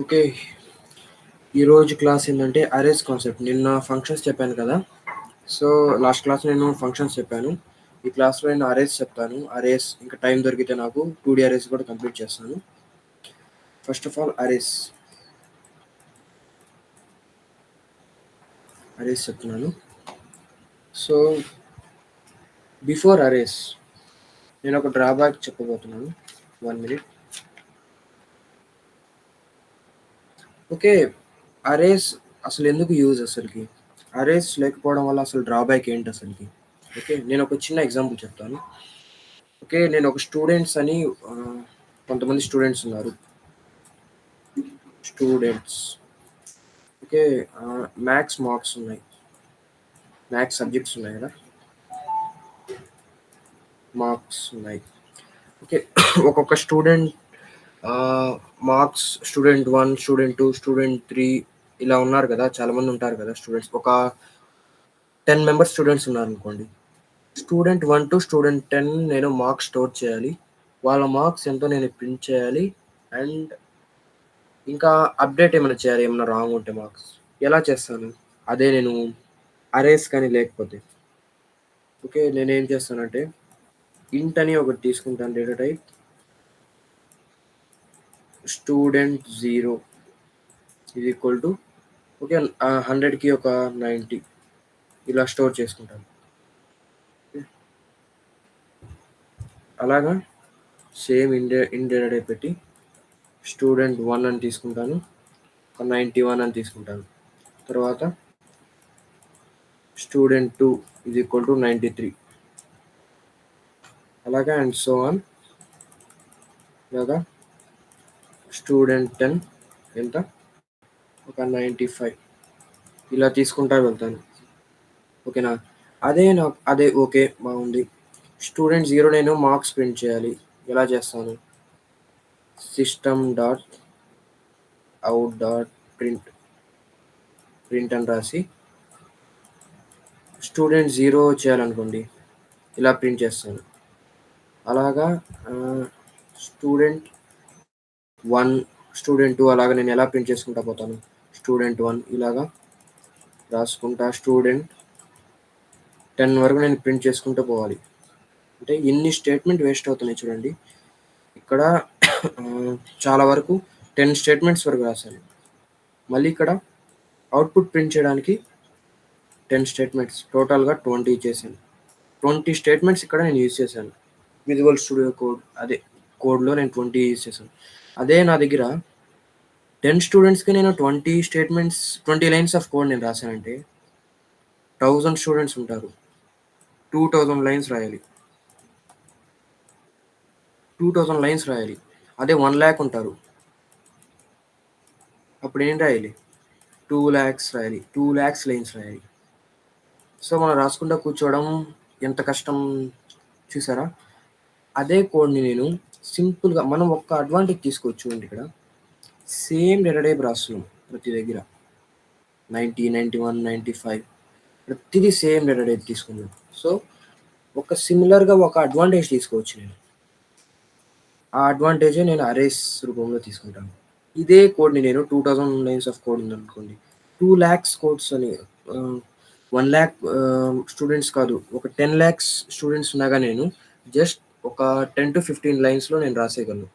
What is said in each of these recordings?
Okay. ఈరోజు class ఏంటంటే arrays concept. నిన్న ఫంక్షన్స్ చెప్పాను కదా! సో, లాస్ట్ క్లాస్‌లో నేను ఫంక్షన్స్ చెప్పాను. ఈ క్లాస్‌లో నేను అరేస్ చెప్తాను. అరేస్ ఇంకా టైం దొరికితే నాకు 2 అరేస్ కూడా కంప్లీట్ చేస్తాను. ఫస్ట్ ఆఫ్ ఆల్ అరేస్ చెప్తున్నాను. సో, బిఫోర్ అరేస్ నేను ఒక డ్రాబ్యాక్ చెప్పబోతున్నాను. 1 మినిట్. ఓకే. అరేస్ అసలు ఎందుకు యూజ్ అసలకి? అరేస్ లేకపోవడం వల్ల అసలు డ్రాబ్యాక్ ఏంటి అసలకి? ఓకే. నేను ఒక చిన్న ఎగ్జాంపుల్ చెప్తాను. ఓకే. నేను ఒక స్టూడెంట్స్ అని కొంతమంది స్టూడెంట్స్ ఉన్నారు. స్టూడెంట్స్. ఓకే. మ్యాథ్స్ మార్క్స్ ఉన్నాయి. మ్యాథ్స్ సబ్జెక్ట్స్ ఉన్నాయి కదా! మార్క్స్ ఉన్నాయి. ఓకే. ఒక్కొక్క student marks student 1, student 2, student 3 ఇలా ఉన్నారు కదా! చాలామంది ఉంటారు కదా స్టూడెంట్స్. ఒక 10 మెంబర్స్ స్టూడెంట్స్ ఉన్నారనుకోండి. స్టూడెంట్ 1 టు స్టూడెంట్ 10 నేను మార్క్స్ స్టోర్ చేయాలి. వాళ్ళ మార్క్స్ ఎంతో నేను ప్రింట్ చేయాలి. అండ్ ఇంకా అప్డేట్ ఏమైనా చేయాలి. ఏమన్నా రాంగ్ ఉంటే మార్క్స్. ఎలా చేస్తాను? అదే నేను అరేస్ కానీ లేకపోతే. ఓకే. నేనేం చేస్తానంటే ఇంట్ అని ఒకటి తీసుకుంటాను data type. Student 0 is equal to okay. 100కి ఒక 90 ఇలా స్టోర్ చేసుకుంటాను. అలాగా సేమ్ ఇన్ డేటా టైప్ పెట్టి స్టూడెంట్ 1 అని తీసుకుంటాను. ఒక 91 అని తీసుకుంటాను. తర్వాత స్టూడెంట్ 2 ఈజ్ ఈక్వల్ టు 93 అలాగా అండ్ సో ఆన్. ఇలాగా స్టూడెంట్ 10 ఎంత? ఒక 95 ఇలా తీసుకుంటా వెళ్తాను. ఓకేనా? అదే ఓకే. బాగుంది. స్టూడెంట్ 0 నేను మార్క్స్ ప్రింట్ చేయాలి. ఎలా చేస్తాను? System dot out dot print అని రాసి స్టూడెంట్ 0 చేయాలనుకోండి. ఇలా ప్రింట్ చేస్తాను. అలాగా స్టూడెంట్ 1, స్టూడెంట్ 2 అలాగా నేను ఎలా ప్రింట్ చేసుకుంటా పోతాను? స్టూడెంట్ 1 ఇలాగా రాసుకుంటా స్టూడెంట్ 10 వరకు నేను ప్రింట్ చేసుకుంటూ పోవాలి. అంటే ఇన్ని స్టేట్మెంట్ వేస్ట్ అవుతున్నాయి చూడండి. ఇక్కడ చాలా వరకు 10 స్టేట్మెంట్స్ వరకు రాశాను. మళ్ళీ ఇక్కడ అవుట్‌పుట్ ప్రింట్ చేయడానికి 10 స్టేట్మెంట్స్ టోటల్‌గా 20 చేశాను. 20 స్టేట్మెంట్స్ ఇక్కడ నేను యూజ్ చేశాను. విజువల్ స్టూడియో కోడ్‌లో నేను 20 యూజ్ చేశాను. అదే నా దగ్గర 10 స్టూడెంట్స్‌కి నేను 20 స్టేట్మెంట్స్ 20 లైన్స్ ఆఫ్ కోడ్ నేను రాశానంటే 1000 స్టూడెంట్స్ ఉంటారు. 2000 లైన్స్ రాయాలి. 2000 లైన్స్ రాయాలి. అదే 1,00,000 ఉంటారు. అప్పుడేం రాయాలి? 2,00,000 రాయాలి. 2,00,000 లైన్స్ రాయాలి. సో, మనం రాసుకుంటా కూర్చోవడం ఎంత కష్టం చూసారా? అదే కోడ్‌ని నేను సింపుల్‌గా మనం ఒక్క అడ్వాంటేజ్ తీసుకోవచ్చు చూడండి ఇక్కడ. సేమ్ డేటా టైప్ రాస్తున్నాం ప్రతి దగ్గర. 90, 91, 95 ప్రతిదీ సేమ్ డేటా టైప్ తీసుకున్నాం. సో, సిమిలర్‌గా ఒక అడ్వాంటేజ్ తీసుకోవచ్చు నేను. ఆ అడ్వాంటేజే నేను అరేస్ రూపంలో తీసుకుంటాను. ఇదే కోడ్‌ని నేను 2000 లైన్స్ ఆఫ్ కోడ్ ఉందనుకోండి. 2,00,000 కోడ్స్ అని 1,00,000 స్టూడెంట్స్ కాదు. ఒక 10,00,000 స్టూడెంట్స్ ఉన్నాగా నేను జస్ట్ ఒక 10-15 లైన్స్‌లో నేను రాసేయగలను.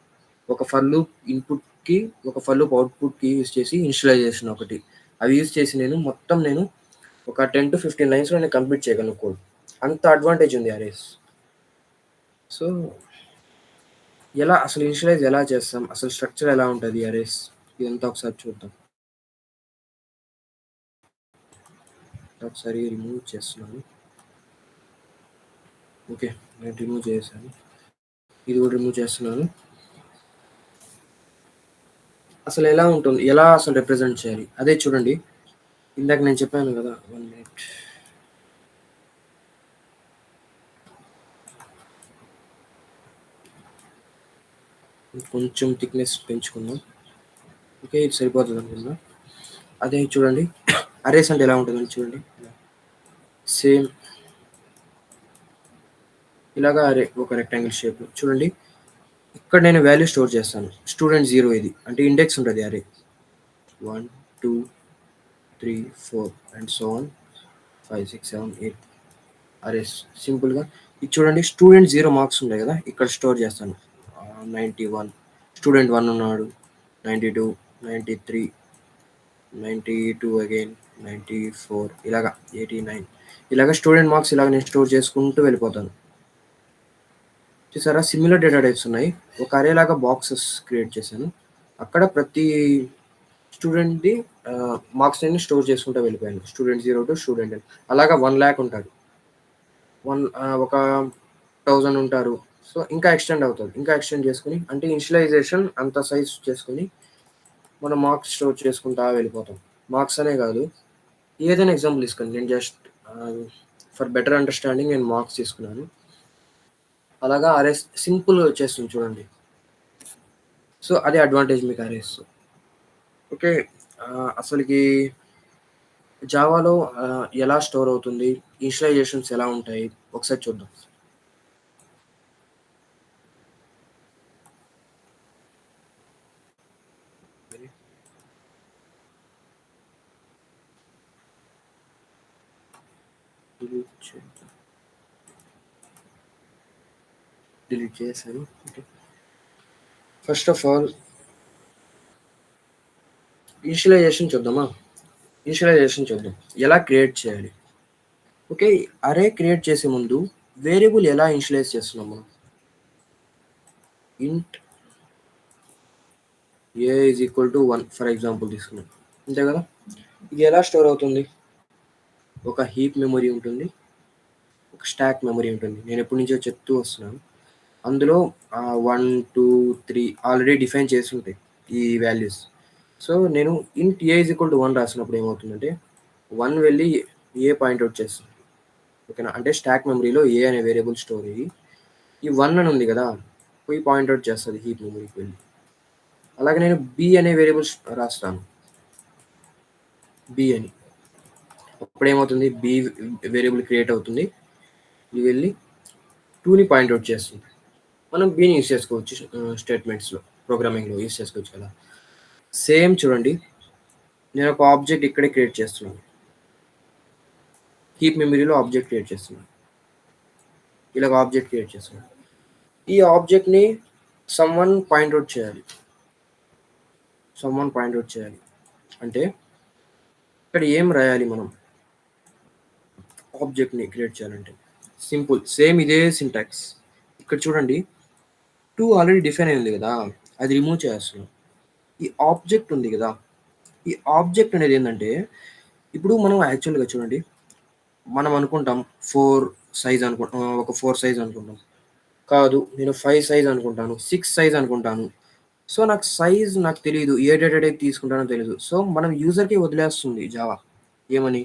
ఒక ఫర్ లూప్ ఇన్‌పుట్‌కి, ఒక ఫర్ లూప్ అవుట్‌పుట్‌కి యూజ్ చేసి ఇనిషియలైజేషన్ ఒకటి. అవి యూజ్ చేసి నేను ఒక 10-15 లైన్స్‌లో నేను కంప్లీట్ చేయగలను కోడ్. అంత అడ్వాంటేజ్ ఉంది అరేస్. సో, అసలు ఇనిషియలైజ్ ఎలా చేస్తాం? అసలు స్ట్రక్చర్ ఎలా ఉంటది అరేస్? ఇదంతా ఒకసారి చూద్దాం. ఒకసారి రిమూవ్ చేస్తున్నాను. ఓకే. నేను రిమూవ్ చేశాను. ఇది కూడా రిమూవ్ చేస్తున్నాను. అసలు ఎలా ఉంటుంది? ఎలా అసలు రిప్రజెంట్ చేయాలి? అదే చూడండి. ఇందాక నేను చెప్పాను కదా! 1 మినిట్. కొంచెం థిక్‌నెస్ పెంచుకుందాం. ఓకే. ఇది సరిపోతది అనుకుంటా. అదే చూడండి. అరేస్ అంటే ఎలా ఉంటుందని చూడండి. సేమ్ ఇలాగా ఒక రెక్టాంగిల్ షేప్‌లో చూడండి. ఇక్కడ నేను వాల్యూ స్టోర్ చేస్తాను. స్టూడెంట్ 0 ఇది. అంటే ఇండెక్స్ ఉంటది అరే. 1, 2, 3, 4 and so on. 5, 6, 7, 8 అరేస్ సింపుల్‌గా ఇది చూడండి స్టూడెంట్ 0 మార్క్స్ ఉంటాయి కదా! ఇక్కడ స్టోర్ చేస్తాను. 91 స్టూడెంట్ 1 ఉన్నాడు. 92, 93, 92 అగైన్ 94 ఇలాగా 89 ఇలాగ స్టూడెంట్ మార్క్స్ ఇలాగ నేను స్టోర్ చేసుకుంటూ వెళ్ళిపోతాను. చూసారా సిమిలర్ డేటా టైప్స్ ఉన్నాయి. ఒక అరే లాగా బాక్సెస్ క్రియేట్ చేశాను. అక్కడ ప్రతి స్టూడెంట్‌ది మార్క్స్‌ని స్టోర్ చేసుకుంటూ వెళ్ళిపోయాను. స్టూడెంట్ 0 టు స్టూడెంట్ n అలాగా 1,00,000 ఉంటారు. ఒక 1000 ఉంటారు. సో, ఇంకా ఎక్స్‌టెండ్ అవుతది. ఇంకా ఎక్స్‌టెండ్ చేసుకొని అంటే ఇనిషియలైజేషన్ అంత సైజ్ చేసుకొని మనం మార్క్స్ స్టోర్ చేసుకుంటా వెళ్ళిపోతాం. మార్క్స్ అనే కాదు ఏదైనా ఎగ్జాంపుల్ తీసుకోండి. నేను జస్ట్ ఫర్ బెటర్ అండర్‌స్టాండింగ్ నేను మార్క్స్ తీసుకున్నాను. అలాగా అరేస్ సింపుల్‌గా వచ్చేస్తుంది చూడండి. సో, అదే అడ్వాంటేజ్ మీకు అరేస్. ఓకే. అసలకి జావాలో ఎలా స్టోర్ అవుతుంది? ఇనిషియలైజేషన్స్ ఎలా ఉంటాయి? ఒకసారి చూద్దాం. డిలీట్ చేద్దాం. డిలీట్ చేశాను. Okay. First of all initialisation చూద్దామా? ఇనిషియలైజేషన్ చూద్దాం. ఎలా క్రియేట్ చేయాలి? ఓకే. అరే క్రియేట్ చేసే ముందు వేరియబుల్ ఎలా ఇనిషియలైజ్ చేస్తున్నాం మనం? Int a is equal to 1 for example తీసుకున్నాం. అంతే కదా! ఇది ఎలా స్టోర్ అవుతుంది? ఒక హీప్ మెమరీ ఉంటుంది. ఒక స్టాక్ మెమరీ ఉంటుంది. నేను ఎప్పటి నుంచో చెప్తూ వస్తున్నాను. అందులో 1, 2, 3 ఆల్రెడీ డిఫైన్ చేసి ఉంటాయి ఈ వాల్యూస్. సో, నేను ఇంట్ ఏ ఈజ్ ఈక్వల్ టు 1 రాసినప్పుడు ఏమవుతుందంటే 1 వెళ్ళి ఏ పాయింట్ ఔట్ చేస్తుంది. ఓకేనా? అంటే స్టాక్ మెమరీలో ఏ అనే వేరియబుల్ స్టోర్ అయ్యి ఈ 1 అని ఉంది కదా! పోయి పాయింట్ ఔట్ చేస్తది హీప్ మెమరీకి వెళ్ళి. అలాగే నేను బి అనే వేరియబుల్ రాస్తాను. బి అని. అప్పుడేమవుతుంది బి వేరియబుల్ క్రియేట్ అవుతుంది. ఇది వెళ్ళి 2ని పాయింట్ ఔట్ చేస్తుంది. మనం బీని యూజ్ చేసుకోవచ్చు స్టేట్మెంట్స్‌లో ప్రోగ్రామింగ్‌లో యూజ్ చేసుకోవచ్చు కదా! సేమ్ చూడండి. నేను ఒక ఆబ్జెక్ట్ ఇక్కడే క్రియేట్ చేస్తున్నాను. హీప్ మెమరీలో ఆబ్జెక్ట్ క్రియేట్ చేస్తున్నాను. ఇలాగ ఆబ్జెక్ట్ క్రియేట్ చేస్తున్నాను. ఈ ఆబ్జెక్ట్‌ని సమ్‌వన్ పాయింట్ ఔట్ చేయాలి. సమ్‌వన్ పాయింట్ ఔట్ చేయాలి. అంటే ఇక్కడ ఏం రాయాలి మనం? ఆబ్జెక్ట్‌ని క్రియేట్ చేయాలంటే. సింపుల్. సేమ్ ఇదే సింటాక్స్. ఇక్కడ చూడండి 2 ఆల్రెడీ డిఫైన్ అయి ఉంది గదా! అది రిమూవ్ చేసేస్తున్నాం. ఈ ఆబ్జెక్ట్ ఉంది గదా! ఈ ఆబ్జెక్ట్ అనేది ఏందంటే, ఇప్పుడు మనం యాక్చువల్‌గా చూడండి. మనం అనుకుంటాం 4 సైజ్ ఒక 4 సైజ్ అనుకుంటాం. కాదు నేను 5 సైజ్ అనుకుంటాను. 6 సైజ్ అనుకుంటాను. సో, నాకు తెలీదు. ఏ డేటా టైప్ తీసుకుంటానో తెలీదు. సో, మనం యూజర్‌కి వదిలేస్తుంది జావా. ఏమని?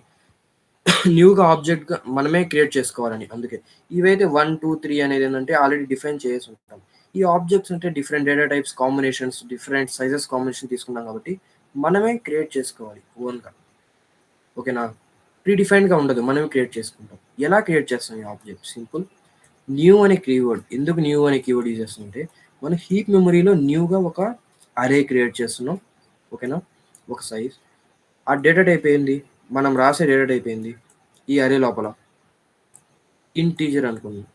న్యూగా ఆబ్జెక్ట్‌గా మనమే క్రియేట్ చేసుకోవాలని అందుకే. ఇవైతే 1, 2, 3 అనేదేంటంటే ఆల్రెడీ డిఫైన్ చేసేసి ఉంటాం. ఈ ఆబ్జెక్ట్స్ అంటే different data types combinations, different sizes combination తీసుకున్నాం కాబట్టి, మనమే క్రియేట్ చేసుకోవాలి ఓన్‌గా. ఓకేనా? ప్రీ డిఫైన్డ్‌గా ఉండదు. మనమే క్రియేట్ చేసుకుంటాం. ఎలా క్రియేట్ చేస్తాం ఈ ఆబ్జెక్ట్? సింపుల్. న్యూ అనే కీవర్డ్. ఎందుకు న్యూ అనే కీవర్డ్ యూజ్ చేస్తామంటే, మన హీప్ మెమరీలో న్యూగా ఒక అరే క్రియేట్ చేస్తున్నాం. ఓకేనా? ఒక సైజ్. ఆ డేటా టైప్ ఏంది? మనం రాసే డేటా టైప్ ఏంది? ఈ అరే లోపల ఇంటీజర్ అనుకుందాం.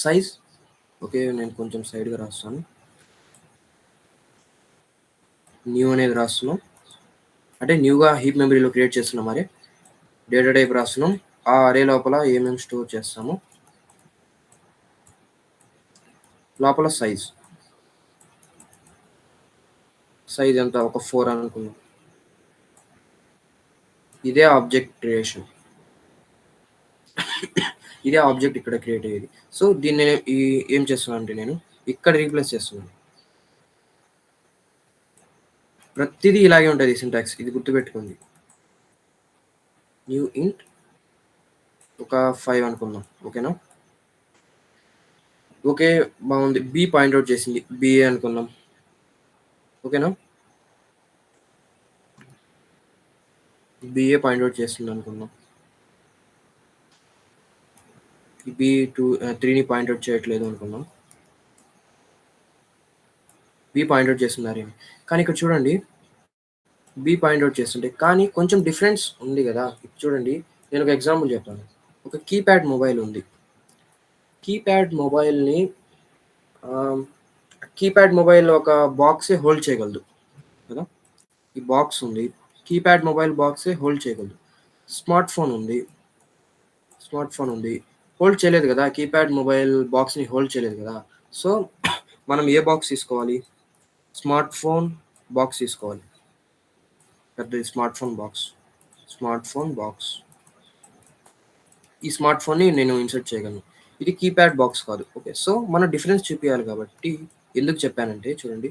Size okay. నేను కొంచెం సైడ్‌గా రాస్తాను. న్యూ అనేది రాస్తున్నాం. అంటే న్యూగా హీప్ మెమరీలో క్రియేట్ చేస్తున్నాం అరే. డేటా టైప్ రాస్తున్నాం. ఆ అరే లోపల ఏమేమి స్టోర్ చేస్తామో లోపల సైజ్. సైజ్ ఎంత? ఒక 4 అనుకుందాం. ఇదే ఆబ్జెక్ట్ క్రియేషన్. ఇదే ఆబ్జెక్ట్ ఇక్కడ క్రియేట్ అయ్యేది. సో, దీన్ని నేను ఏం చేస్తున్నానంటే నేను ఇక్కడ రీప్లేస్ చేస్తున్నాను. ప్రతిదీ ఇలాగే ఉంటది సింటాక్స్. ఇది గుర్తుపెట్టుకోండి. న్యూ ఇంట్ ఒక 5 అనుకుందాం. ఓకేనా? ఓకే. బావుంది. బి పాయింట్ ఔట్ చేసింది. బిఏ అనుకుందాం. ఓకేనా? బిఏ పాయింట్ ఔట్ చేస్తుందనుకుందాం. బి 3ని పాయింట్ ఔట్ చేయట్లేదు అనుకుందాం. బి పాయింట్ ఔట్ చేస్తుంది అరేని. కానీ ఇక్కడ చూడండి బి పాయింట్అవుట్ చేస్తుంటే కానీ కొంచెం డిఫరెన్స్ ఉంది కదా. ఇప్పుడు చూడండి, నేను ఒక ఎగ్జాంపుల్ చెప్తాను. ఒక కీప్యాడ్ మొబైల్ ఉంది. కీప్యాడ్ మొబైల్ని కీప్యాడ్ మొబైల్ ఒక బాక్సే హోల్డ్ చేయగలదు కదా. ఈ బాక్స్ ఉంది, కీప్యాడ్ మొబైల్ బాక్సే హోల్డ్ చేయగలదు. స్మార్ట్ ఫోన్ ఉంది, హోల్డ్ చేయలేదు కదా. కీప్యాడ్ మొబైల్ బాక్స్ని హోల్డ్ చేయలేదు కదా. సో మనం ఏ బాక్స్ తీసుకోవాలి? స్మార్ట్ ఫోన్ బాక్స్ తీసుకోవాలి. పెద్దది స్మార్ట్ ఫోన్ బాక్స్. ఈ స్మార్ట్ ఫోన్ని నేను ఇన్సర్ట్ చేయగలను. ఇది కీప్యాడ్ బాక్స్ కాదు. ఓకే, సో మనం డిఫరెన్స్ చూపించాలి కాబట్టి ఎందుకు చెప్పానంటే చూడండి,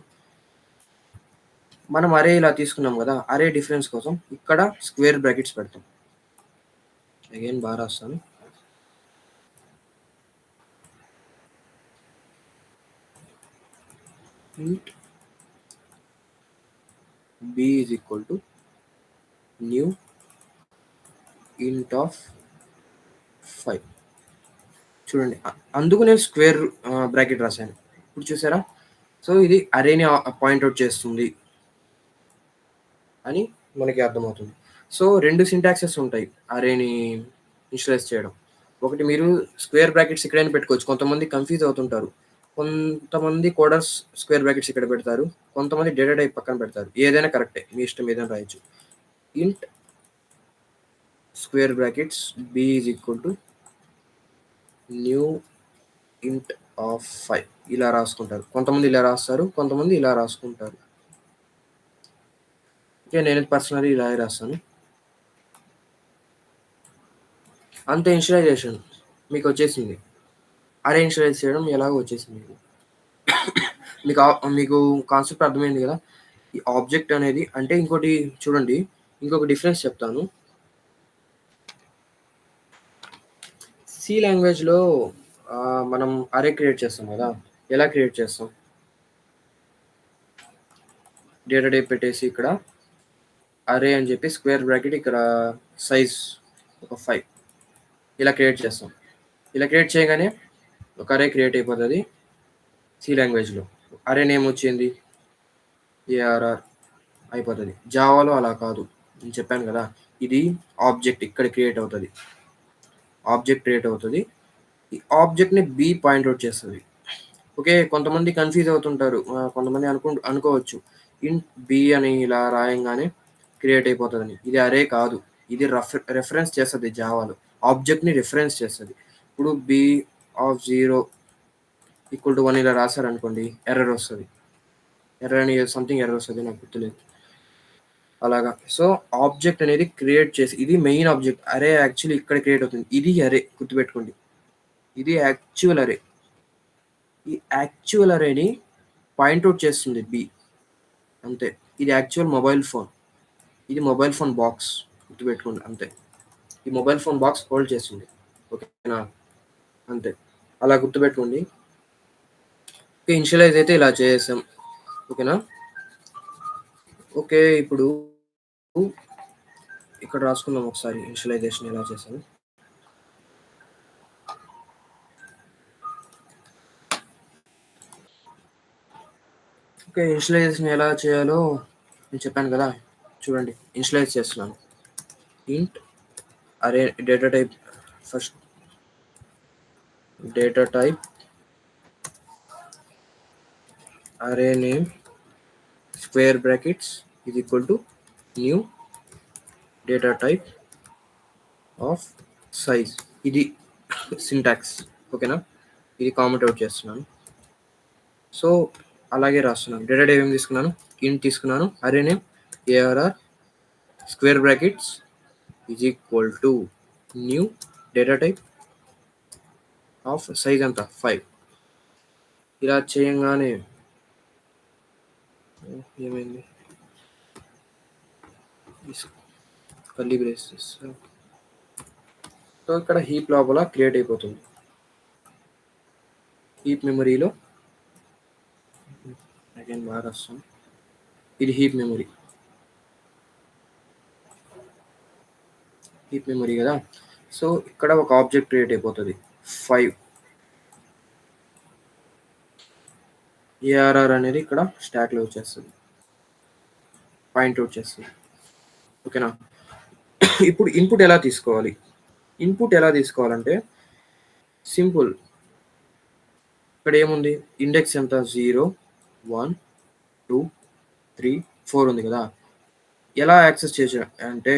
మనం అరే ఇలా తీసుకున్నాం కదా. అరే డిఫరెన్స్ కోసం ఇక్కడ స్క్వేర్ బ్రాకెట్స్ పెడతాం. అగైన్ బాగా రాస్తాను. int b is equal to new int of 5. చూడండి, అందుకు నేను స్క్వేర్ బ్రాకెట్ రాశాను. ఇప్పుడు చూసారా? సో ఇది అరేని పాయింట్అవుట్ చేస్తుంది అని మనకి అర్థమవుతుంది. సో 2 సింటాక్సెస్ ఉంటాయి అరేని ఇనిషియలైజ్ చేయడం. ఒకటి, మీరు స్క్వేర్ బ్రాకెట్స్ ఎక్కడైనా పెట్టుకోవచ్చు. కొంతమంది కన్ఫ్యూజ్ అవుతుంటారు. కొంతమంది కోడర్స్ స్క్వేర్ బ్రాకెట్స్ ఇక్కడ పెడతారు, కొంతమంది డేటా టైప్ పక్కన పెడతారు. ఏదైనా కరెక్టే, మీ ఇష్టం ఏదైనా రాయొచ్చు. ఇంట్ square brackets b is equal to new ఇంట్ ఆఫ్ 5 ఇలా రాసుకుంటారు. కొంతమంది ఇలా రాస్తారు, కొంతమంది ఇలా రాసుకుంటారు. ఓకే, నేను పర్సనలీ ఇలా రాస్తాను. అంతే, ఇనిషియలైజేషన్ మీకు వచ్చేసింది. అరే ఇనిషియలైజ్ చేయడం ఎలాగో వచ్చేసింది మీకు కాన్సెప్ట్ అర్థమైంది కదా. ఈ ఆబ్జెక్ట్ అనేది అంటే ఇంకోటి చూడండి, ఇంకొక డిఫరెన్స్ చెప్తాను. సి లాంగ్వేజ్లో మనం అరే క్రియేట్ చేస్తాం కదా. ఎలా క్రియేట్ చేస్తాం? డేటా టైప్ పెట్టేసి ఇక్కడ అరే అని చెప్పి స్క్వేర్ బ్రాకెట్ ఇక్కడ సైజ్ ఒక 5 ఇలా క్రియేట్ చేస్తాం. ఇలా క్రియేట్ చేయగానే ఒక అరే క్రియేట్ అయిపోతుంది సి లాంగ్వేజ్లో. అరే నేమ్ వచ్చింది ఏఆర్ఆర్ అయిపోతుంది. జావాలో అలా కాదు, నేను చెప్పాను కదా. ఇది ఆబ్జెక్ట్ ఇక్కడ క్రియేట్ అవుతుంది. ఈ ఆబ్జెక్ట్ని బి పాయింట్అవుట్ చేస్తుంది. ఓకే, కొంతమంది కన్ఫ్యూజ్ అవుతుంటారు. కొంతమంది అనుకోవచ్చు ఇంట్ బి అని ఇలా రాయంగానే క్రియేట్ అయిపోతుందని. ఇది అరే కాదు, ఇది రెఫరెన్స్ చేస్తుంది. జావాలో ఆబ్జెక్ట్ని రిఫరెన్స్ చేస్తుంది. ఇప్పుడు బి ఆఫ్ 0 ఈక్వల్ టు 1 ఇలా రాశారనుకోండి, ఎర్రర్ వస్తుంది. ఎర్రర్ అని సంథింగ్ ఎర్రర్ వస్తుంది, నాకు గుర్తులేదు. అలాగా. సో ఆబ్జెక్ట్ అనేది క్రియేట్ చేసి, ఇది మెయిన్ ఆబ్జెక్ట్. అరే యాక్చువల్లీ ఇక్కడ క్రియేట్ అవుతుంది. ఇది అరే, గుర్తుపెట్టుకోండి, ఇది యాక్చువల్ అరే. ఈ యాక్చువల్ అరేని పాయింట్అవుట్ చేస్తుంది బి, అంతే. ఇది యాక్చువల్ మొబైల్ ఫోన్, ఇది మొబైల్ ఫోన్ బాక్స్, గుర్తుపెట్టుకోండి అంతే. ఈ మొబైల్ ఫోన్ బాక్స్ హోల్డ్ చేస్తుంది. ఓకేనా? అంతే, అలా గుర్తుపెట్టుకోండి. ఓకే, ఇనిషియలైజ్ అయితే ఇలా చేసాం. ఓకేనా? ఓకే, ఇప్పుడు ఇక్కడ రాసుకుందాం ఒకసారి ఇనిషియలైజేషన్ ఎలా చేసాము. ఓకే, ఇనిషియలైజేషన్ ఎలా చేయాలో నేను చెప్పాను కదా. చూడండి, ఇనిషియలైజ్ చేస్తున్నాను. ఇంట్ అరే data type, first data type అరే name square brackets is equal to new data type of size. ఇది సింటాక్స్. ఓకేనా? ఇది కామెంట్ అవుట్ చేస్తున్నాను. సో అలాగే రాస్తున్నాను. డేటా టైప్ ఏం తీసుకున్నాను? ఇంట్ తీసుకున్నాను. అరే name ARR square brackets is equal to new data type of size అంతా 5. ఇలా చేయంగానే ఏమైంది? Curly braces. సో ఇక్కడ హీప్ లోపల క్రియేట్ అయిపోతుంది. హీప్ మెమరీలో అగైన్ బాగా రాస్తాం. ఇది హీప్ మెమరీ కదా. సో ఇక్కడ ఒక ఆబ్జెక్ట్ క్రియేట్ అయిపోతుంది 5. ఏఆర్ఆర్ అనేది ఇక్కడ స్టాక్లో వచ్చేస్తుంది. పాయింట్అవుట్ చేస్తుంది. ఓకేనా? ఇప్పుడు ఇన్పుట్ ఎలా తీసుకోవాలి? ఇన్పుట్ ఎలా తీసుకోవాలంటే సింపుల్. ఇక్కడ ఏముంది? ఇండెక్స్ ఎంత? 0, 1, 2, 3, 4 ఉంది కదా! ఎలా యాక్సెస్ చేయొచ్చు అంటే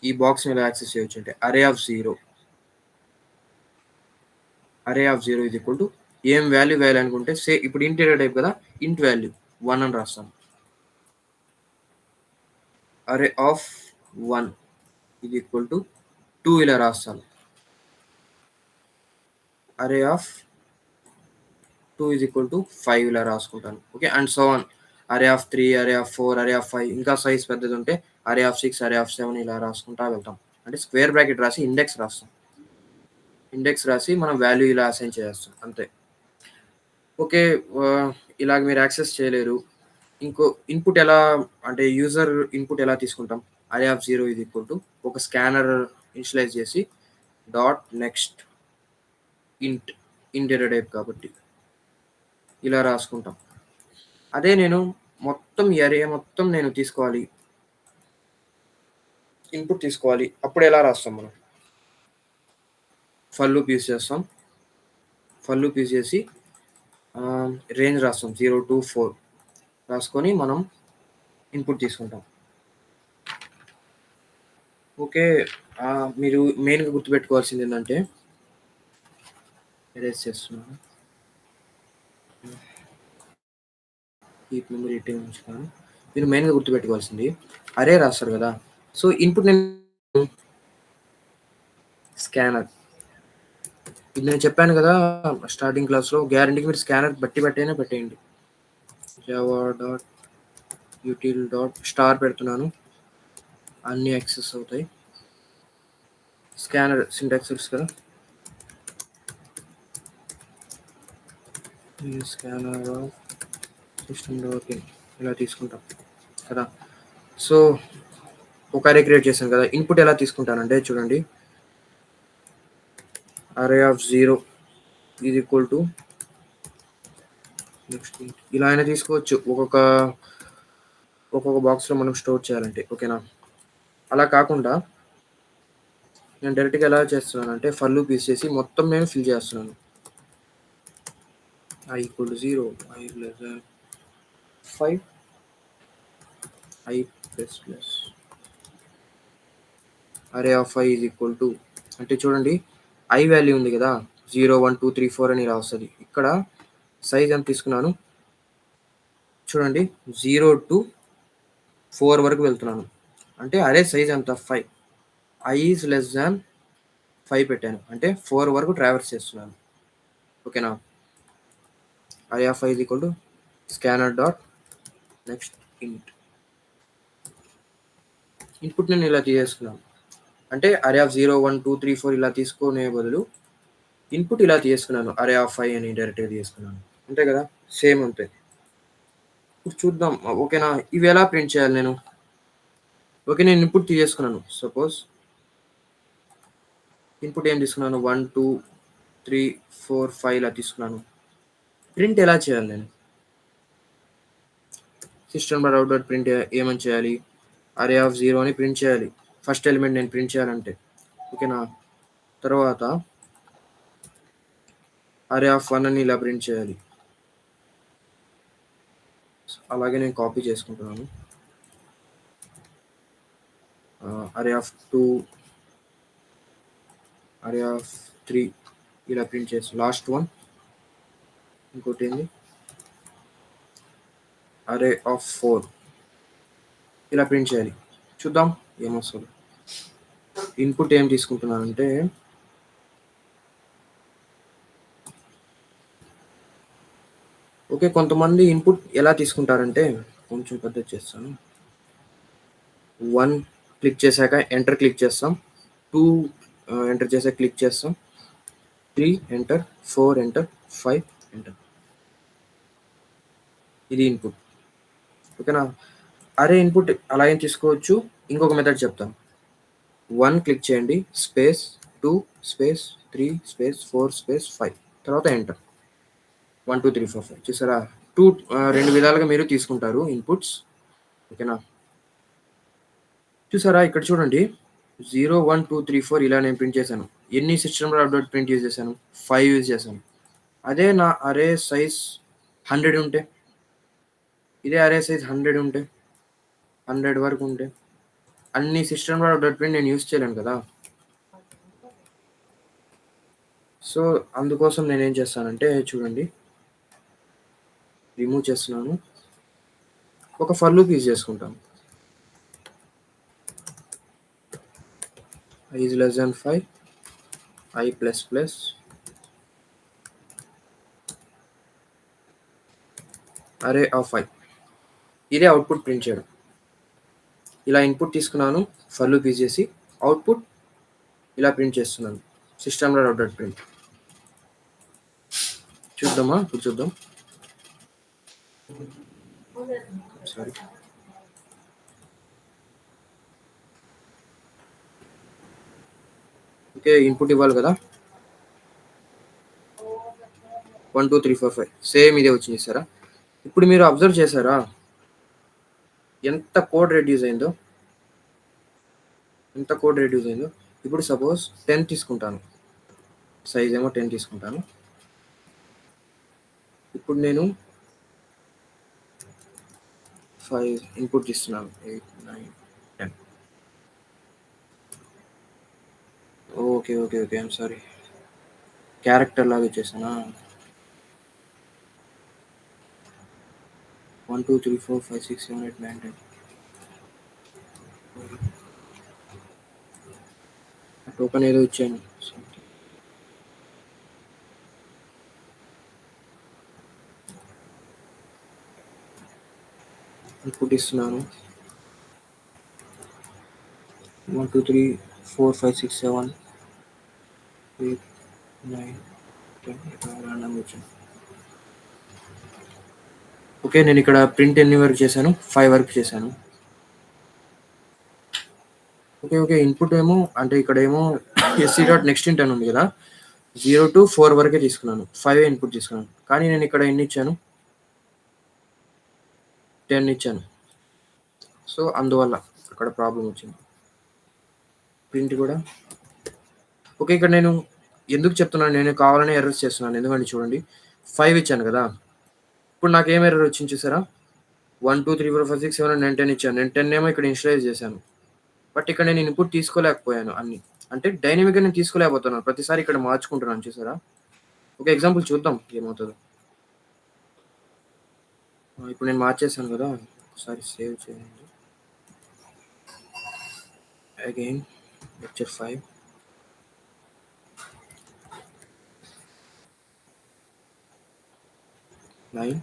ఈ బాక్స్‌ని ఎలా యాక్సెస్ చేయొచ్చు అంటే అరే ఆఫ్ 0 ఈజ్ ఈక్వల్ టు ఏం వాల్యూ అనుకుంటే ఇప్పుడు ఇంటీజర్ టైప్ కదా, ఇంట్ వాల్యూ 1 అని రాస్తాను. అరే ఆఫ్ 1 ఈజ్ ఈక్వల్ టు 2 ఇలా రాస్తాను. అరే ఆఫ్ 2 ఈజ్ ఈక్వల్ టు 5 ఇలా రాసుకుంటాను. Okay, and so on. అరే ఆఫ్ 3, అరే ఆఫ్ 4, అరే ఆఫ్ 5 ఇంకా సైజ్ పెద్దది ఉంటే అరే ఆఫ్ 6, అరే ఆఫ్ 7 ఇలా రాసుకుంటా వెళ్తాం. అంటే స్క్వేర్ బ్రాకెట్ రాసి ఇండెక్స్ రాస్తాం. ఇండెక్స్ రాసి మనం వాల్యూ ఇలా అసైన్ చేస్తాం అంతే. ఓకే, ఇలాగ మీరు యాక్సెస్ చేయలేరు. ఇంకో ఇన్పుట్ ఎలా అంటే యూజర్ ఇన్పుట్ ఎలా తీసుకుంటాం? అరే ఆఫ్ 0 ఈజ్ ఈక్వల్ టు ఒక స్కానర్ ఇనిషియలైజ్ చేసి డాట్ నెక్స్ట్ ఇంటీజర్ టైప్ కాబట్టి ఇలా రాసుకుంటాం. అదే నేను మొత్తం ఈ అరే మొత్తం నేను తీసుకోవాలి, ఇన్పుట్ తీసుకోవాలి. అప్పుడు ఎలా రాస్తాం మనం? ఫర్ లూప్ యూజ్ చేస్తాం. ఫర్ లూప్ యూజ్ చేసి రేంజ్ రాస్తాం 0-4 రాసుకొని మనం ఇన్పుట్ తీసుకుంటాం. ఓకే, మీరు మెయిన్‌గా గుర్తుపెట్టుకోవాల్సింది ఏంటంటే ఎరేజ్ చేస్తున్నాను. కీప్ మెమరీ ఇట్టే ఉంచుతాను. మీరు మెయిన్‌గా గుర్తుపెట్టుకోవాల్సింది అరే రాస్తారు కదా! సో ఇన్పుట్ నేను స్కానర్. ఇది నేను చెప్పాను కదా స్టార్టింగ్ క్లాస్‌లో, గ్యారంటీకి మీరు స్కానర్ బట్టైనా పెట్టేయండి. Java dot util dot star పెడుతున్నాను. అన్నీ యాక్సెస్ అవుతాయి. స్కానర్ సింటాక్స్ తెలుసు కదా, స్కానర్ సిస్టమ్ డాట్ ఇన్ ఇలా తీసుకుంటాం కదా. సో ఒక అరే క్రియేట్ చేశాను కదా, ఇన్పుట్ ఎలా తీసుకుంటానంటే చూడండి, అరే of 0 is equal to next ఇలా అయినా తీసుకోవచ్చు ఒక్కొక్క బాక్స్లో మనం స్టోర్ చేయాలంటే. ఓకేనా? అలా కాకుండా నేను డైరెక్ట్గా ఎలా చేస్తున్నాను అంటే ఫర్ లూప్ యూజ్ చేసి మొత్తం నేను ఫిల్ చేస్తున్నాను. i equal to 0, i less than 5, i plus plus అరే of i is equal to అంటే చూడండి i వాల్యూ ఉంది కదా, 0, 1, 2, 3, 4 అని ఇలా వస్తుంది. ఇక్కడ సైజ్ ఎంత తీసుకున్నాను చూడండి, 0-4 వరకు వెళ్తున్నాను. అంటే అరే సైజ్ ఎంత 5, i ఈజ్ లెస్ దాన్ 5 పెట్టాను. అంటే 4 వరకు ట్రావెర్స్ చేస్తున్నాను. ఓకేనా? అరే of i is equal to scanner dot next input నేను ఇలా తీసేసుకున్నాను. అంటే అరే ఆఫ్ 0, 1, 2, 3, 4 ఇలా తీసుకునే బదులు ఇన్పుట్ ఇలా తీసుకున్నాను. అరే ఆఫ్ 5 అని డైరెక్ట్‌గా తీసుకున్నాను. అంతే కదా, సేమ్ అంతే. ఇప్పుడు చూద్దాం. ఓకేనా? ఇవి ఎలా ప్రింట్ చేయాలి నేను? ఓకే, నేను ఇన్పుట్ తీసేసుకున్నాను. సపోజ్ ఇన్పుట్ ఏం తీసుకున్నాను, 1, 2, 3, 4, 5 ఇలా తీసుకున్నాను. ప్రింట్ ఎలా చేయాలి నేను? System dot out dot print ఏమని చేయాలి? అరే ఆఫ్ 0 అని ప్రింట్ చేయాలి. ఫస్ట్ ఎలిమెంట్ నేను ప్రింట్ చేయాలంటే. ఓకేనా? తర్వాత అరే ఆఫ్ 1 అని ఇలా ప్రింట్ చేయాలి. అలాగే నేను కాపీ చేసుకుంటున్నాను. అరే ఆఫ్ 2, అరే ఆఫ్ 3 ఇలా ప్రింట్ చేస్తాను. లాస్ట్ వన్ ఇంకోటి ఏంది, అరే ఆఫ్ 4 ఇలా ప్రింట్ చేయాలి. చూద్దాం ఏమొస్తుంది. ఇన్పుట్ ఏం తీసుకుంటున్నానంటే ఓకే, కొంతమంది ఇన్పుట్ ఎలా తీసుకుంటారంటే కొంచెం పెద్దది చేస్తాను. 1 క్లిక్ చేశాక ఎంటర్ క్లిక్ చేస్తాం, 2 ఎంటర్ చేశాక క్లిక్ చేస్తాం, 3 ఎంటర్, 4 ఎంటర్, 5 ఎంటర్. ఇది ఇన్పుట్. ఓకేనా? అరే ఇన్పుట్ అలా ఏం తీసుకోవచ్చు. ఇంకొక మెథడ్ చెప్తాను. 1 క్లిక్ చేయండి, స్పేస్ 2 స్పేస్ 3 స్పేస్ 4 స్పేస్ 5 తర్వాత ఎంటర్. 1, 2, 3, 4, 5 చూసారా? 2 విధాలుగా మీరు తీసుకుంటారు ఇన్పుట్స్. ఓకేనా? చూసారా ఇక్కడ చూడండి 0, 1, 2, 3, 4 ఇలా నేను ప్రింట్ చేశాను. ఎన్ని సిస్టమ్‌లో అప్డేట్ ప్రింట్ యూజ్ చేశాను? 5 యూజ్ చేశాను. అదే నా అరే సైజ్ 100 ఉంటే, ఇదే అరే సైజ్ 100 ఉంటే, 100 వరకు ఉంటే, అన్ని సిస్టమ్‌లో అప్డేట్ ప్రింట్ నేను యూజ్ చేయలేను కదా! సో, అందుకోసం నేనేం చేస్తానంటే చూడండి, రిమూవ్ చేస్తున్నాను. ఒక ఫర్ లూప్ యూజ్ చేసుకుంటాను. i is less than 5, i plus plus array of i. ఇదే అవుట్‌పుట్ ప్రింట్ చేయడం. ఇలా ఇన్‌పుట్ తీసుకున్నాను, ఫర్ లూప్ యూజ్ చేసి అవుట్‌పుట్ ఇలా ప్రింట్ చేస్తున్నాను. సిస్టమ్‌లో డాట్ ప్రింట్. చూద్దామా? ఇప్పుడు చూద్దాం. సారీ. ఓకే. ఇన్‌పుట్ ఇవ్వాలి కదా! 1, 2, 3, 4, 5 సేమ్ ఇదే వచ్చింది చూసారా? ఇప్పుడు మీరు అబ్జర్వ్ చేశారా? ఎంత కోడ్ రెడ్యూస్ అయిందో? ఎంత కోడ్ రెడ్యూస్ అయిందో? ఇప్పుడు సపోజ్ 10 తీసుకుంటాను. సైజ్ ఏమో 10 తీసుకుంటాను. ఇప్పుడు నేను 5 ఇన్‌పుట్ ఇస్తున్నాను. 8, 9, 10. ఓకే. I'm sorry. క్యారెక్టర్ లాగా ఇచ్చేసానా? 1, 2, 3, 4, 5, 6, 7, 8, 9, 10. టోకెన్ ఏదో ఇచ్చాను. ఇన్‌పుట్ ఇస్తున్నాను. 1, 2, 3, 4, 5, 6, 7, 8, 9, 10 ఇలా రాండమ్‌గా వచ్చింది. ఓకే. నేను ఇక్కడ ప్రింట్ ఎన్ని వరకు చేశాను? 5 వరకు చేశాను. ఓకే. ఇన్‌పుట్ ఏమో అంటే ఇక్కడేమో ఎస్‌సి డాట్ నెక్స్ట్ ఇంట్ అని ఉంది కదా! 0-4 వరకే తీసుకున్నాను. 5 ఇన్‌పుట్ తీసుకున్నాను. కానీ నేను ఇక్కడ ఎన్ని ఇచ్చాను? 10 ఇచ్చాను. సో, అందువల్ల అక్కడ ప్రాబ్లమ్ వచ్చింది. ప్రింట్ కూడా ఓకే. ఇక్కడ నేను ఎందుకు చెప్తున్నాను, నేను కావాలనే ఎర్రర్స్ చేస్తున్నాను. ఎందుకంటే చూడండి 5 ఇచ్చాను కదా! ఇప్పుడు నాకేం ఎర్రర్ వచ్చింది చూసారా? 1, 2, 3, 4, 5, 6, 7, 8, 9, 10 ఇచ్చాను. నేను 10 ఏమో ఇక్కడ ఇనిషియలైజ్ చేశాను. బట్ ఇక్కడ నేను ఇన్‌పుట్ తీసుకోలేకపోయాను అన్ని. అంటే డైనమిక్‌గా నేను తీసుకోలేకపోతున్నాను. ప్రతిసారి ఇక్కడ మార్చుకుంటున్నాను చూసారా? ఒక ఎగ్జాంపుల్ చూద్దాం ఏమవుతదో. ఇప్పుడు నేను మార్చేసాను కదా! ఒకసారి సేవ్ చేయండి. Again lecture 5. 9,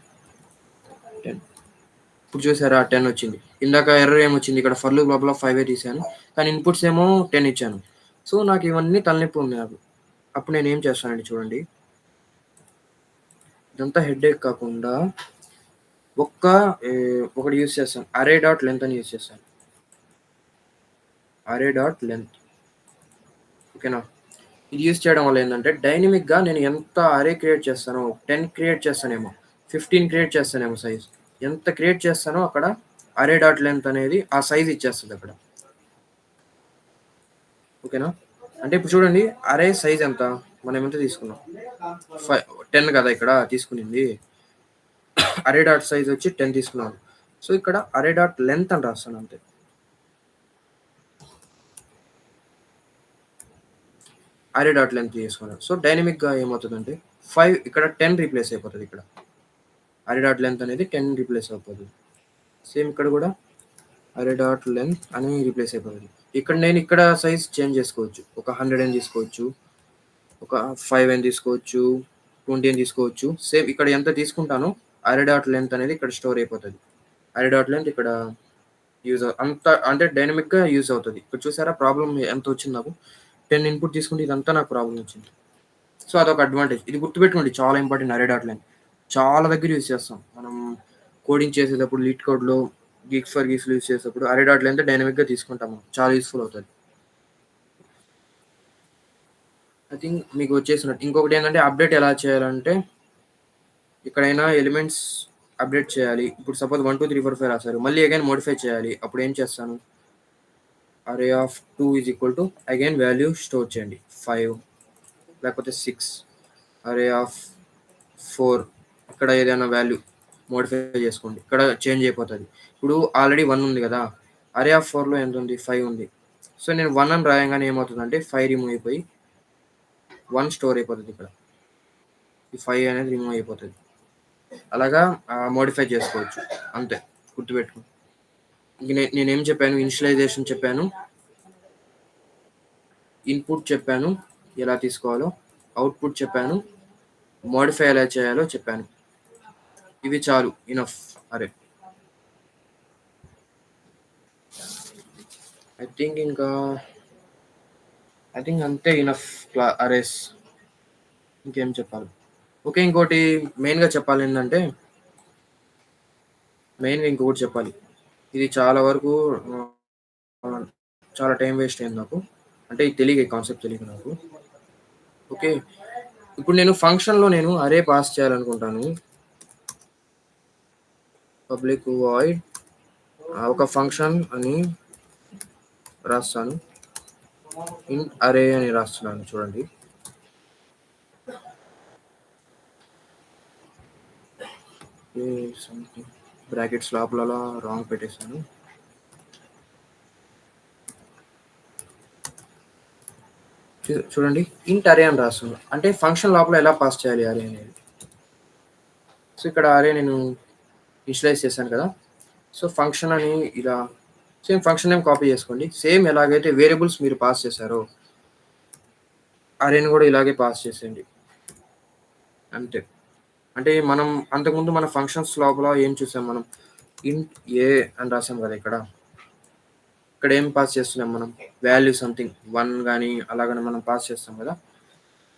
10. ఇప్పుడు చూసారా 10 వచ్చింది. ఇందాక ఎర్రర్ ఏమొచ్చింది? ఇక్కడ ఫర్ లూప్ లోపల 5 తీశాను. కానీ ఇన్‌పుట్స్ ఏమో 10 ఇచ్చాను. సో, నాకు ఇవన్నీ తలనొప్పి ఉన్నాయి నాకు. అప్పుడు నేనేం చేస్తానండి చూడండి. ఇదంతా హెడ్‌ఏక్ కాకుండా ఒకటి యూజ్ చేస్తాను. అరే డాట్ లెంత్ అని యూజ్ చేస్తాను. అరే డాట్ లెంత్. ఓకేనా? ఇది యూజ్ చేయడం వల్ల ఏందంటే డైనమిక్‌గా నేను ఎంత అరే క్రియేట్ చేస్తానో 10 క్రియేట్ చేస్తానేమో, 15 క్రియేట్ చేస్తానేమో సైజ్. ఎంత క్రియేట్ చేస్తానో అక్కడ అరే డాట్ లెంత్ అనేది ఆ సైజ్ ఇచ్చేస్తదక్కడ. ఓకేనా? అంటే ఇప్పుడు చూడండి అరే సైజ్ ఎంత? మనం ఎంత తీసుకున్నాం? 10 కదా ఇక్కడ తీసుకునింది. అరే డాట్ సైజ్ వచ్చి 10 తీసుకున్నాను. సో, ఇక్కడ అరే డాట్ లెంత్ అని రాస్తాను అంతే. అరే డాట్ లెంత్ తీసుకున్నాను. సో, డైనమిక్‌గా ఏమవుతదంటే 5 ఇక్కడ 10 రీప్లేస్ అయిపోతది ఇక్కడ. అరే డాట్ లెంత్ అనేది 10 రీప్లేస్ అయిపోతది. సేమ్ ఇక్కడ కూడా అరే డాట్ లెంత్ అని రీప్లేస్ అయిపోతది. ఇక్కడ సైజ్ చేంజ్ చేసుకోవచ్చు. ఒక 100 అని తీసుకోవచ్చు. ఒక 5 అని తీసుకోవచ్చు. 20 అని తీసుకోవచ్చు. సేమ్ ఇక్కడ ఎంత తీసుకుంటానో అరే డాట్ లెంత్ అనేది ఇక్కడ స్టోర్ అయిపోతది. అరే డాట్ లెంత్ ఇక్కడ అంటే డైనమిక్‌గా యూజ్ అవుతది. ఇప్పుడు చూసారా ప్రాబ్లమ్ ఎంత వచ్చింది నాకు? 10 ఇన్‌పుట్ తీసుకుంటే ఇదంతా నాకు ప్రాబ్లమ్ వచ్చింది. సో, అదొక అడ్వాంటేజ్. ఇది గుర్తుపెట్టుకోండి చాలా ఇంపార్టెంట్ అరే డాట్ లైన్. చాలా దగ్గర యూజ్ చేస్తాం. మనం కోడింగ్ చేసేటప్పుడు లీడ్ కోడ్‌లో గీక్స్ ఫర్ గీక్స్‌లో యూజ్ చేసేటప్పుడు అరే డాట్ లైన్‌తో డైనమిక్‌గా తీసుకుంటాము. చాలా యూజ్‌ఫుల్ అవుతది. ఐ థింక్ మీకు వచ్చేసినట్టు. ఇంకొకటేంటంటే అప్డేట్ ఎలా చేయాలంటే ఎక్కడైనా ఎలిమెంట్స్ అప్డేట్ చేయాలి. ఇప్పుడు సపోజ్ 1, 2, 3, 4, 5 రాసారు. మళ్ళీ అగైన్ మోడిఫై చేయాలి. అప్పుడు ఏం చేస్తాను? అరే of 2 is equal to again value store చేయండి 5 లేకపోతే 6. అరే ఆఫ్ 4 ఇక్కడ ఏదైనా వాల్యూ మోడిఫై చేసుకోండి, ఇక్కడ చేంజ్ అయిపోతుంది. ఇప్పుడు ఆల్రెడీ 1 ఉంది కదా, అరే ఆఫ్ 4లో ఎంత ఉంది, 5 ఉంది. సో నేను 1 అని రాయంగానే ఏమవుతుందంటే 5 రిమూవ్ అయిపోయి 1 స్టోర్ అయిపోతుంది. ఇక్కడ ఈ 5 అనేది రిమూవ్ అయిపోతుంది. అలాగా మోడిఫై చేసుకోవచ్చు, అంతే, గుర్తుపెట్టుకో. ఇంక నేనేం చెప్పాను, ఇనిషియలైజేషన్ చెప్పాను, ఇన్పుట్ చెప్పాను ఎలా తీసుకోవాలో, అవుట్పుట్ చెప్పాను, మోడిఫై ఎలా చేయాలో చెప్పాను. ఇవి చాలు, ఇనఫ్ అరే. ఐ థింక్ అంతే ఇనఫ్ అరేస్. ఇంకేం చెప్పాలి? ఓకే, ఇంకోటి మెయిన్గా చెప్పాలి ఏంటంటే, ఇంకొకటి చెప్పాలి. ఇది చాలా వరకు చాలా టైం వేస్ట్ అయింది నాకు, అంటే ఇది తెలియదు, ఈ కాన్సెప్ట్ తెలియదు నాకు. ఓకే, ఇప్పుడు నేను ఫంక్షన్లో నేను అరే పాస్ చేయాలనుకుంటాను. పబ్లిక్ వాయిడ్ ఒక ఫంక్షన్ అని రాస్తాను, ఇంట్ అరే అని రాస్తున్నాను, చూడండి. సంథింగ్ బ్రాకెట్స్ లోపల రాంగ్ పెట్టేశాను. చూడండి, ఇంట్ అరే అని రాస్తున్నాను, అంటే ఫంక్షన్ లోపల ఎలా పాస్ చేయాలి అరే అనేది. సో ఇక్కడ అరే నేను ఇనిషియలైజ్ చేశాను కదా, సో ఫంక్షన్ అని ఇలా సేమ్ ఫంక్షన్ నేమ్ కాపీ చేసుకోండి. సేమ్ ఎలాగైతే వేరియబుల్స్ మీరు పాస్ చేశారో అరేని కూడా ఇలాగే పాస్ చేసేయండి, అంతే. అంటే మనం అంతకుముందు మన ఫంక్షన్స్ లోపల ఏం చూసాం, మనం ఇంట్ ఏ అని రాసాం కదా, ఇక్కడ ఏం పాస్ చేస్తున్నాం మనం, వాల్యూ సంథింగ్ 1 కానీ అలాగని మనం పాస్ చేస్తాం కదా,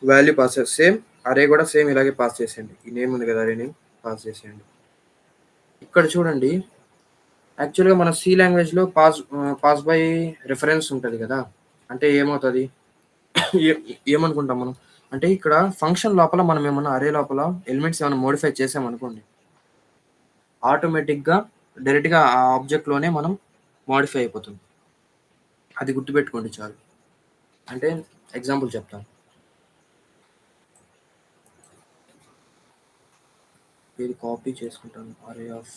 వాల్యూ పాస్ చేస్తాం. సేమ్ అరే కూడా సేమ్ ఇలాగే పాస్ చేసేయండి. ఈ నేమ్ ఉంది కదా, అరే నేమ్ పాస్ చేసేయండి. ఇక్కడ చూడండి, యాక్చువల్గా మన సి లాంగ్వేజ్లో పాస్ బై రిఫరెన్స్ ఉంటుంది కదా, అంటే ఏమవుతుంది, ఏమనుకుంటాం మనం అంటే, ఇక్కడ ఫంక్షన్ లోపల మనం ఏమన్నా అరే లోపల ఎలిమెంట్స్ ఏమైనా మోడిఫై చేసామనుకోండి, ఆటోమేటిక్గా డైరెక్ట్గా ఆ ఆబ్జెక్ట్లోనే మనం మోడిఫై అయిపోతుంది. అది గుర్తుపెట్టుకోండి చాలు. అంటే ఎగ్జాంపుల్ చెప్తాను. ఇది కాపీ చేసుకుంటాను, అరే ఆఫ్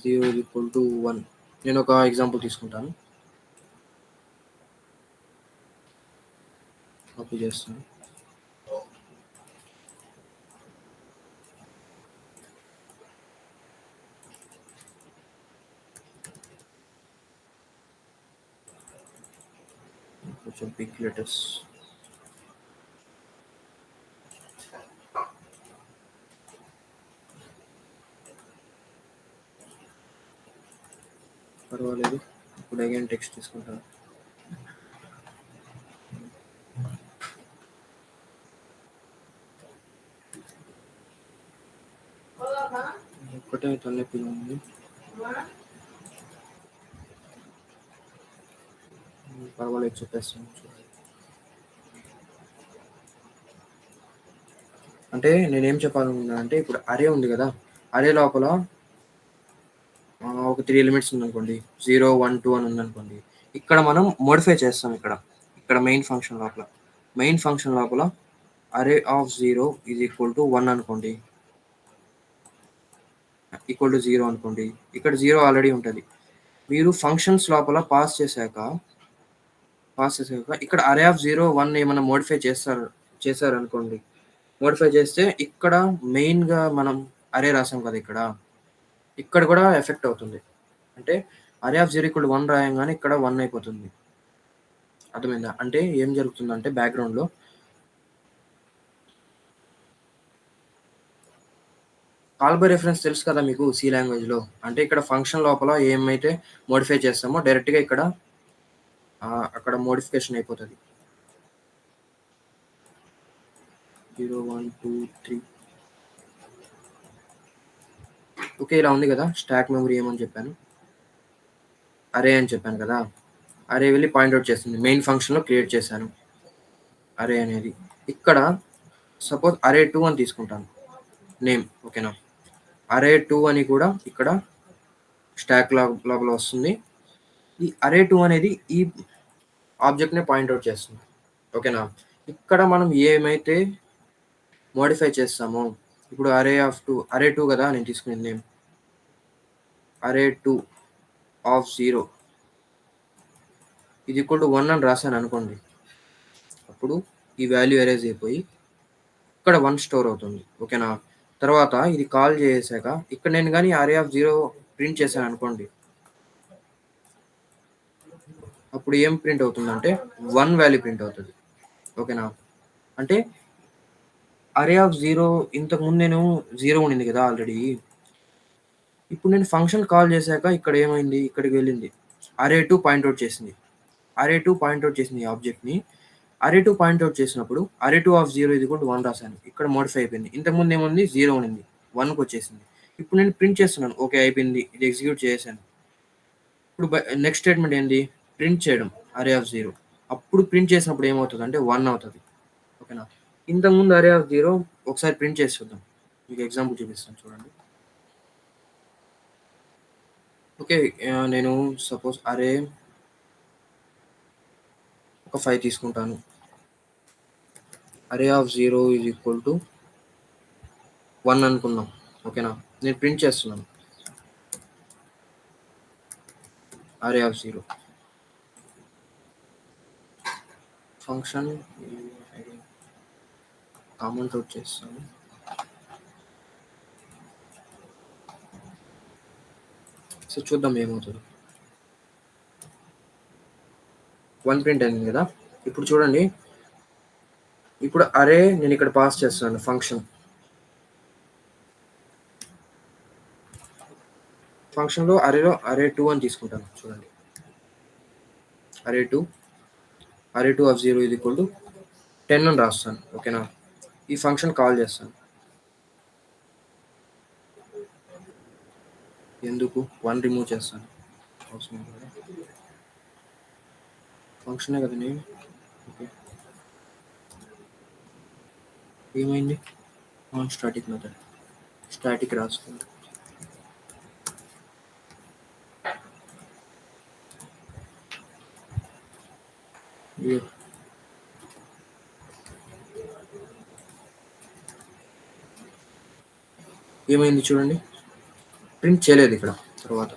0 ఈక్వల్ టు 1. నేను ఒక ఎగ్జాంపుల్ తీసుకుంటాను, కాపీ చేస్తాను. కొంచెం బిగ్ లెటర్స్. పర్వాలేదు, ఇప్పుడు అగైన్ టెక్స్ట్ తీసుకుంటాను. ఒక్కటే తలనొప్పిగా ఉంది, పర్వాలేదు చెప్పేస్తాను. అంటే నేనేం చెప్పాలనుకున్నా అంటే, ఇప్పుడు అరే ఉంది కదా, అరే లోపల ఒక 3 ఎలిమెంట్స్ ఉందనుకోండి, 0 1 2 అని ఉందనుకోండి, ఇక్కడ మనం మోడిఫై చేస్తాం. ఇక్కడ మెయిన్ ఫంక్షన్ లోపల అరే ఆఫ్ 0 ఈజ్ ఈక్వల్ టు 1 అనుకోండి, ఈక్వల్ టు 0 అనుకోండి. ఇక్కడ 0 ఆల్రెడీ ఉంటుంది. మీరు ఫంక్షన్స్ లోపల పాస్ చేశాక ఇక్కడ అరే ఆఫ్ 0 1 ఏమైనా మోడిఫై చేశారనుకోండి, మోడిఫై చేస్తే ఇక్కడ మెయిన్గా మనం అరే రాసాం కదా, ఇక్కడ కూడా ఎఫెక్ట్ అవుతుంది. అంటే అరే ఆఫ్ 0 ఈక్వల్ 1 రాయంగానే ఇక్కడ 1 అయిపోతుంది. అర్థమైందా? అంటే ఏం జరుగుతుందంటే, బ్యాక్గ్రౌండ్లో కాల్ బై రిఫరెన్స్ తెలుసు కదా మీకు సి లాంగ్వేజ్లో. అంటే ఇక్కడ ఫంక్షన్ లోపల ఏమైతే మోడిఫై చేస్తామో డైరెక్ట్గా అక్కడ మోడిఫికేషన్ అయిపోతుంది. 0 1 2 3. ఓకే, ఇలా ఉంది కదా. స్టాక్ మెమరీ ఏమని చెప్పాను, అరే అని చెప్పాను కదా. అరే వెళ్ళి పాయింట్అవుట్ చేస్తుంది, మెయిన్ ఫంక్షన్లో క్రియేట్ చేశాను అరే అనేది. ఇక్కడ సపోజ్ అరే 2 అని తీసుకుంటాను నేమ్, ఓకేనా. అరే 2 అని కూడా ఇక్కడ స్టాక్ లోపల వస్తుంది. ఈ array2 అనేది ఈ ఆబ్జెక్ట్‌నే పాయింట్ ఔట్ చేస్తుంది. ఓకేనా? ఇక్కడ మనం ఏమైతే మోడిఫై చేస్తామో, ఇప్పుడు array2 కదా నేను తీసుకునేది name. array2 of 0 is equal to 1 అని రాశాననుకోండి. అప్పుడు ఈ వాల్యూ ఎరేజ్ అయిపోయి ఇక్కడ 1 స్టోర్ అవుతుంది. ఓకేనా? తర్వాత ఇది కాల్ చేసాక ఇక్కడ నేను గాని array0 ప్రింట్ చేశాననుకోండి. అప్పుడు ఏం ప్రింట్ అవుతుందంటే 1 వాల్యూ ప్రింట్ అవుతది. ఓకేనా? అంటే array0 ఇంతకుముందు నేను 0 ఉండింది కదా ఆల్రెడీ. ఇప్పుడు నేను ఫంక్షన్ కాల్ చేశాక ఇక్కడ ఏమైంది? ఇక్కడికి వెళ్ళింది. array2 పాయింట్ ఔట్ చేసింది. array2 పాయింట్ ఔట్ చేసింది ఈ ఆబ్జెక్ట్‌ని. array2 పాయింట్ ఔట్ చేసినప్పుడు array2 of 0 is equal to 1 రాశాను. ఇక్కడ మోడిఫై అయిపోయింది. ఇంతకుముందు ఏముంది? 0 ఉండింది. 1కి వచ్చేసింది. ఇప్పుడు నేను ప్రింట్ చేస్తున్నాను. ఓకే అయిపోయింది. ఇది ఎగ్జిక్యూట్ చేశాను. ఇప్పుడు నెక్స్ట్ స్టేట్మెంట్ ఏంది? ప్రింట్ చేయడం array0. అప్పుడు ప్రింట్ చేసినప్పుడు ఏమవుతదంటే 1 అవుతది. ఓకేనా? ఇంతకుముందు array0 ఒకసారి ప్రింట్ చేసి చూద్దాం. మీకు ఎగ్జాంపుల్ చూపిస్తాను చూడండి. ఓకే. నేను సపోజ్ అరే ఒక 5 తీసుకుంటాను. array0 ఈజ్ ఈక్వల్ టు 1 అనుకుందాం. ఓకేనా? నేను ప్రింట్ చేస్తున్నాను. array0 ఫంక్షన్ కామెంట్ ఔట్ చేస్తాను. సో చూద్దాం ఏమవుతుందో. 1 ప్రింట్ అయింది కదా! ఇప్పుడు చూడండి. ఇప్పుడు అరే నేను ఇక్కడ పాస్ చేస్తున్నాను ఫంక్షన్. ఫంక్షన్‌లో array2 అని తీసుకుంటాను చూడండి. array2 of 0 is equal to 10 అని రాస్తాను. ఓకేనా? ఈ ఫంక్షన్ కాల్ చేస్తాను. ఎందుకు 1 రిమూవ్ చేస్తాను. అవసరం లేదు. ఫంక్షనే కదా నేమ్. ఓకే. ఏమైంది? Non static method. స్టాటిక్ రాసుకోండి. ఏమైంది చూడండి. ప్రింట్ చేయలేదు ఇక్కడ తర్వాత.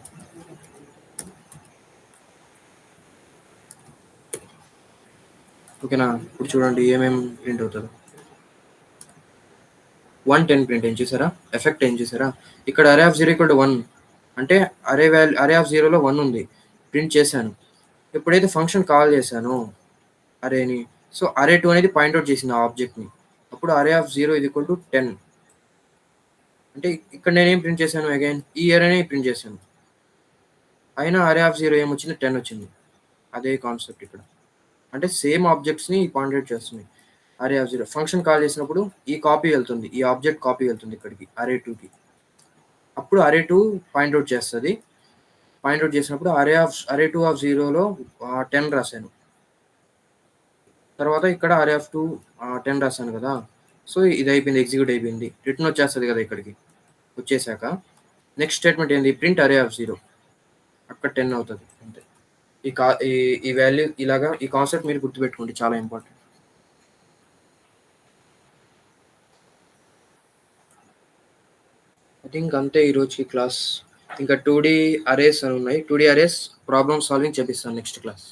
ఓకేనా? ఇప్పుడు చూడండి ఏమేమి ప్రింట్ అవుతుందో. 110 ప్రింట్ ఏం చూసారా? ఎఫెక్ట్ ఏం చూసారా? ఇక్కడ array0 ఈక్వల్ టు 1 అంటే array0లో 1 ఉంది. ప్రింట్ చేశాను. ఎప్పుడైతే ఫంక్షన్ కాల్ చేశానో అరేని, సో array2 అనేది పాయింట్ ఔట్ చేసింది ఆ ఆబ్జెక్ట్‌ని. అప్పుడు array0 ఈజ్ ఈక్వల్ టు 10. అంటే ఇక్కడ నేనేం ప్రింట్ చేశాను అగైన్ ఈ అరేనే ప్రింట్ చేశాను. అయినా array0 ఏమొచ్చింది? 10 వచ్చింది. అదే కాన్సెప్ట్ ఇక్కడ. అంటే సేమ్ ఆబ్జెక్ట్స్‌ని పాయింట్ ఔట్ చేస్తుంది. array0 ఫంక్షన్ కాల్ చేసినప్పుడు ఈ కాపీ వెళ్తుంది. ఈ ఆబ్జెక్ట్ కాపీ వెళ్తుంది ఇక్కడికి array2కి. అప్పుడు array2 పాయింట్ ఔట్ చేస్తది. పాయింట్ ఔట్ చేసినప్పుడు array2 ఆఫ్ 0లో 10 రాశాను. తర్వాత ఇక్కడ array2 10 రాశాను కదా! సో ఇది అయిపోయింది. ఎగ్జిక్యూట్ అయిపోయింది. రిటర్న్ వచ్చేస్తది కదా ఇక్కడికి. వచ్చేసాక నెక్స్ట్ స్టేట్మెంట్ ఏంది? ప్రింట్ array0 అక్కడ 10 అవుతది అంతే. ఈ వాల్యూ ఇలాగా ఈ కాన్సెప్ట్ మీరు గుర్తుపెట్టుకోండి చాలా ఇంపార్టెంట్. ఐ థింక్ అంతే ఈరోజుకి క్లాస్. ఇంకా 2D అరేస్ అని ఉన్నాయి. 2D అరేస్ ప్రాబ్లమ్ సాల్వింగ్ చేపిస్తాను నెక్స్ట్ క్లాస్.